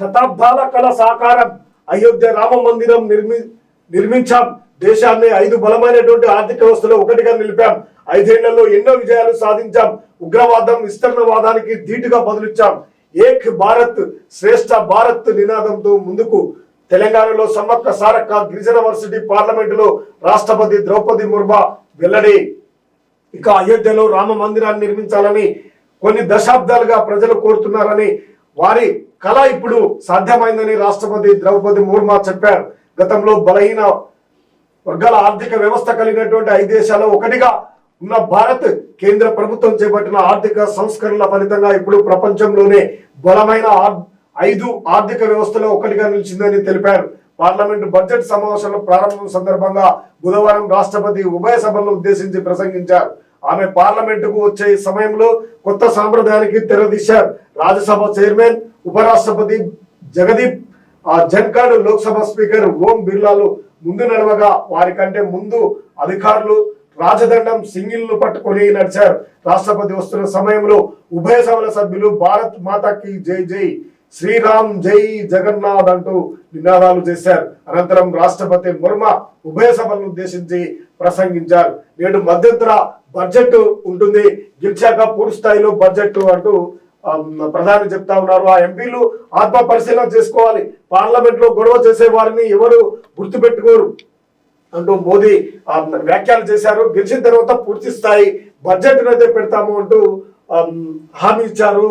శతాబ్దాల కళ సాకారం. అయోధ్య రామ మందిరం నిర్మించాం. దేశాన్ని 5 బలమైనటువంటి ఆర్థిక వ్యవస్థలో ఒకటిగా నిలిపాం. 5 ఏళ్లలో ఎన్నో విజయాలు సాధించాం. ఉగ్రవాదం విస్తరణవాదానికి ధీటుగా బదులిచ్చాం. ఏక్ భారత్ శ్రేష్ఠ భారత్ నినాదంతో ముందుకు. తెలంగాణలో సమ్మక్క సారక్క గిరిజన వర్సిటీ పార్లమెంటులో రాష్ట్రపతి ద్రౌపది ముర్ము వెల్లడి. ఇక అయోధ్యలో రామ మందిరాన్ని నిర్మించాలని కొన్ని దశాబ్దాలుగా ప్రజలు కోరుతున్నారని, వారి కళ ఇప్పుడు సాధ్యమైందని రాష్ట్రపతి ద్రౌపది ముర్ము చెప్పారు. గతంలో బలహీన వర్గాల ఆర్థిక వ్యవస్థ కలిగినటువంటి 5 దేశాల్లో ఒకటిగా ఉన్న భారత్ కేంద్ర ప్రభుత్వం చేపట్టిన ఆర్థిక సంస్కరణల ఫలితంగా ఇప్పుడు ప్రపంచంలోనే బలమైన 5 ఆర్థిక వ్యవస్థలో ఒకటిగా నిలిచిందని తెలిపారు. పార్లమెంటు బడ్జెట్ సమావేశాల ప్రారంభం సందర్భంగా బుధవారం రాష్ట్రపతి ఉభయ సభలను ఉద్దేశించి ప్రసంగించారు. ఆమె పార్లమెంటుకు వచ్చే సమయంలో కొత్త సాంప్రదాయానికి తెరదీశారు. రాజ్యసభ చైర్మన్ ఉపరాష్ట్రపతి జగదీప్ ధన్కర్, లోక్సభ స్పీకర్ ఓం బిర్లాలు ముందు నడవగా వారి కంటే ముందు అధికారులు రాజదండం సింగిల్ను పట్టుకొని నడిచారు. రాష్ట్రపతి వస్తున్న సమయంలో ఉభయ సభల సభ్యులు భారత్ మాతాకి జై జై, శ్రీరామ్ జై జగన్నాథ్ అంటూ నినాదాలు చేశారు. అనంతరం రాష్ట్రపతి ముర్ము ఉభయ సభలను ఉద్దేశించి ప్రసంగించారు. నేడు మధ్యంతర బడ్జెట్ ఉంటుంది, గెలిచాక పూర్తి స్థాయిలో బడ్జెట్ అంటూ ప్రధాని చెప్తా ఉన్నారు. ఆ ఎంపీలు ఆత్మ పరిశీలన చేసుకోవాలి. పార్లమెంట్ లో గొడవ చేసే వారిని ఎవరు గుర్తుపెట్టుకోరు అంటూ మోదీ వ్యాఖ్యలు చేశారు. గెలిచిన తర్వాత పూర్తి స్థాయి బడ్జెట్ అయితే పెడతాము అంటూ హామీ ఇచ్చారు.